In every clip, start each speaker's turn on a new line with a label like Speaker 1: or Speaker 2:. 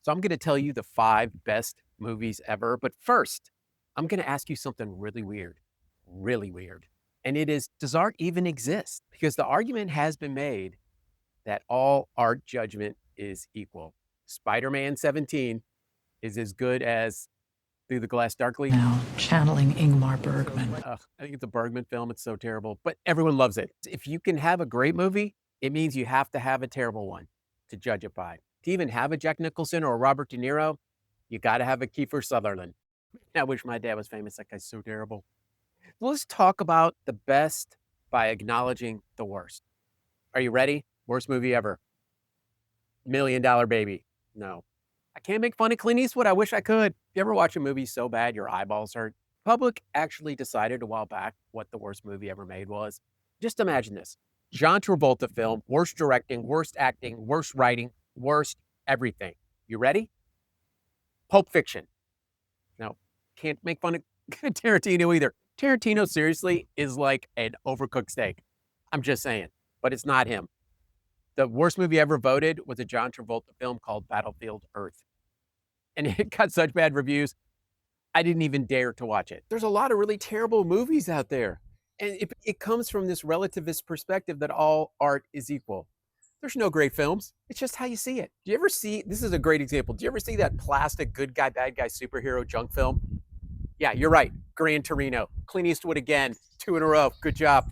Speaker 1: So I'm going to tell you the 5 best movies ever. But first, I'm going to ask you something really weird, really weird. And it is, does art even exist? Because the argument has been made that all art judgment is equal. Spider-Man 17 is as good as Through the Glass Darkly.
Speaker 2: Now channeling Ingmar Bergman.
Speaker 1: Ugh, I think it's a Bergman film. It's so terrible, but everyone loves it. If you can have a great movie, it means you have to have a terrible one to judge it by. To even have a Jack Nicholson or a Robert De Niro, you got to have a Kiefer Sutherland. I wish my dad was famous. That guy's so terrible. Let's talk about the best by acknowledging the worst. Are you ready? Worst movie ever. Million Dollar Baby. No. I can't make fun of Clint Eastwood. I wish I could. You ever watch a movie so bad your eyeballs hurt? Public actually decided a while back what the worst movie ever made was. Just imagine this. John Travolta film, worst directing, worst acting, worst writing, worst everything. You ready? Pulp Fiction. No, can't make fun of Tarantino either. Tarantino seriously is like an overcooked steak. I'm just saying, but it's not him. The worst movie ever voted was a John Travolta film called Battlefield Earth. And it got such bad reviews, I didn't even dare to watch it. There's a lot of really terrible movies out there. And it comes from this relativist perspective that all art is equal. There's no great films. It's just how you see it. Do you ever see, this is a great example. Do you ever see that plastic good guy, bad guy superhero junk film? Yeah, you're right. Gran Torino. Clint Eastwood again. 2 in a row. Good job.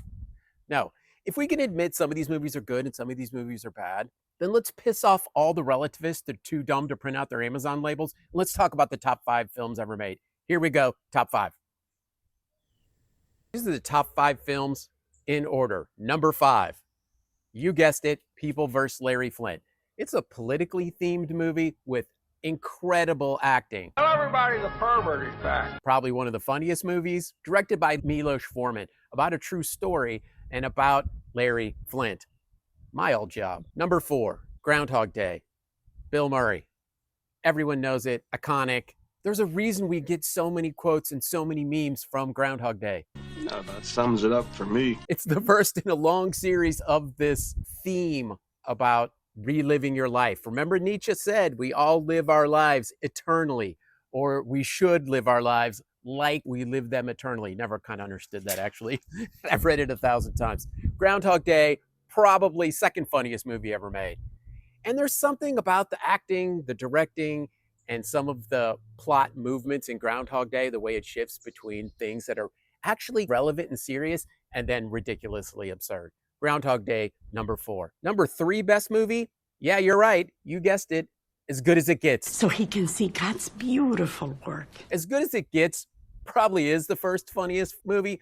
Speaker 1: No. If we can admit some of these movies are good and some of these movies are bad, then let's piss off all the relativists that are too dumb to print out their Amazon labels. Let's talk about the top 5 films ever made. Here we go. Top 5. These are the top 5 films in order. Number 5. You guessed it. People vs. Larry Flynt. It's a politically themed movie with incredible acting.
Speaker 3: Tell everybody the pervert is back.
Speaker 1: Probably one of the funniest movies, directed by Milos Foreman, about a true story and about Larry Flynt. My old job. Number 4, Groundhog Day. Bill Murray. Everyone knows it. Iconic. There's a reason we get so many quotes and so many memes from Groundhog Day.
Speaker 3: That about sums it up for me.
Speaker 1: It's the first in a long series of this theme about reliving your life. Remember, Nietzsche said we all live our lives eternally, or we should live our lives like we live them eternally. Never kind of understood that, actually. I've read it 1,000 times. Groundhog Day, probably second funniest movie ever made. And there's something about the acting, the directing, and some of the plot movements in Groundhog Day, the way it shifts between things that are actually relevant and serious and then ridiculously absurd. Groundhog Day, number 4. Number 3 best movie? Yeah, you're right. You guessed it. As Good as It Gets.
Speaker 2: So he can see God's beautiful work.
Speaker 1: As Good as It Gets probably is the first funniest movie.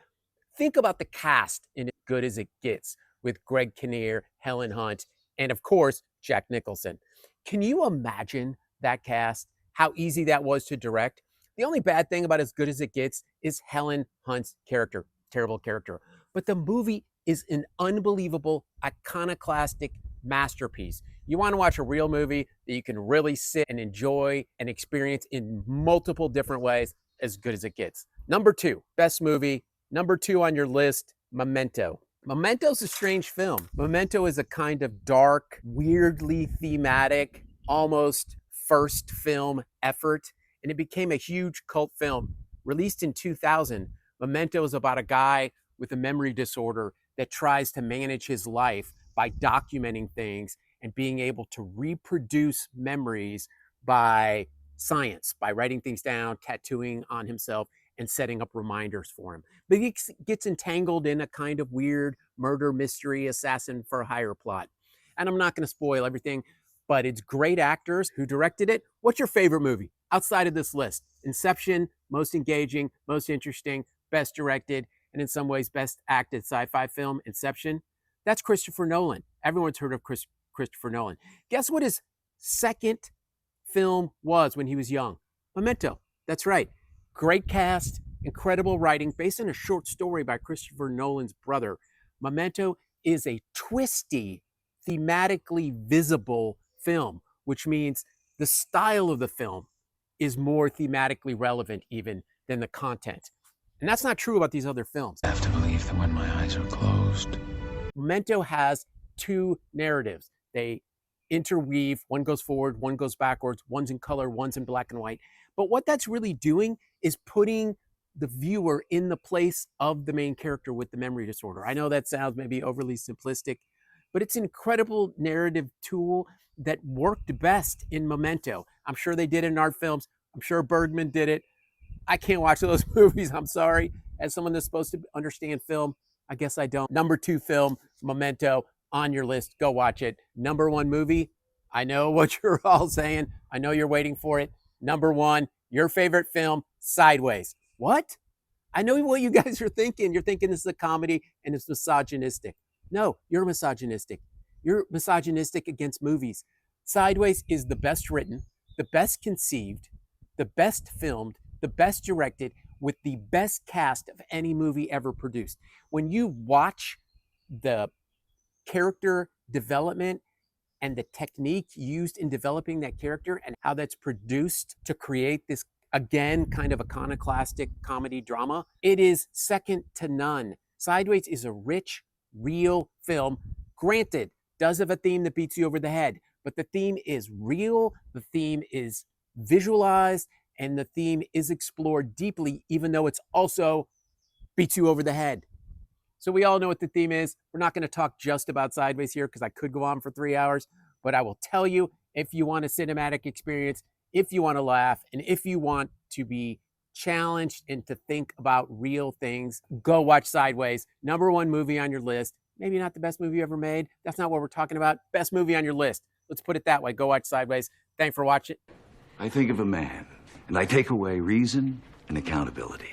Speaker 1: Think about the cast in As Good as It Gets with Greg Kinnear, Helen Hunt, and of course, Jack Nicholson. Can you imagine that cast? How easy that was to direct? The only bad thing about As Good as It Gets is Helen Hunt's character. Terrible character. But the movie is an unbelievable, iconoclastic masterpiece. You want to watch a real movie that you can really sit and enjoy and experience in multiple different ways, As Good as It Gets. Number 2, best movie. Number 2 on your list, Memento. Memento's a strange film. Memento is a kind of dark, weirdly thematic, almost first film effort, and it became a huge cult film. Released in 2000, Memento is about a guy with a memory disorder that tries to manage his life by documenting things and being able to reproduce memories by science, by writing things down, tattooing on himself, and setting up reminders for him. But he gets entangled in a kind of weird murder mystery, assassin for hire plot. And I'm not going to spoil everything, but it's great actors who directed it. What's your favorite movie outside of this list? Inception, most engaging, most interesting, best directed, and in some ways best acted sci-fi film, Inception. That's Christopher Nolan. Everyone's heard of Christopher Nolan. Guess what his second film was when he was young? Memento. That's right. Great cast, incredible writing, based on a short story by Christopher Nolan's brother. Memento is a twisty, thematically visible film, which means the style of the film is more thematically relevant even than the content. And that's not true about these other films.
Speaker 4: I have to believe that when my eyes are closed.
Speaker 1: Memento has 2 narratives. They interweave. One goes forward, one goes backwards, one's in color, one's in black and white. But what that's really doing is putting the viewer in the place of the main character with the memory disorder. I know that sounds maybe overly simplistic, but it's an incredible narrative tool that worked best in Memento. I'm sure they did it in art films. I'm sure Bergman did it. I can't watch those movies. I'm sorry. As someone that's supposed to understand film, I guess I don't. Number 2 film, Memento, on your list. Go watch it. Number 1 movie, I know what you're all saying. I know you're waiting for it. Number 1, your favorite film, Sideways. What? I know what you guys are thinking. You're thinking this is a comedy and it's misogynistic. No, you're misogynistic. You're misogynistic against movies. Sideways is the best written, the best conceived, the best filmed, the best directed, with the best cast of any movie ever produced. When you watch the character development and the technique used in developing that character and how that's produced to create this, again, kind of iconoclastic comedy drama, it is second to none. Sideways is a rich, real film. Granted, does have a theme that beats you over the head, but the theme is real, the theme is visualized, and the theme is explored deeply, even though it's also beats you over the head. So we all know what the theme is. We're not going to talk just about Sideways here because I could go on for 3 hours, but I will tell you, if you want a cinematic experience, if you want to laugh, and if you want to be challenged and to think about real things, go watch Sideways. Number 1 movie on your list. Maybe not the best movie ever made. That's not what we're talking about. Best movie on your list. Let's put it that way. Go watch Sideways. Thanks for watching.
Speaker 4: I think of a man, and I take away reason and accountability.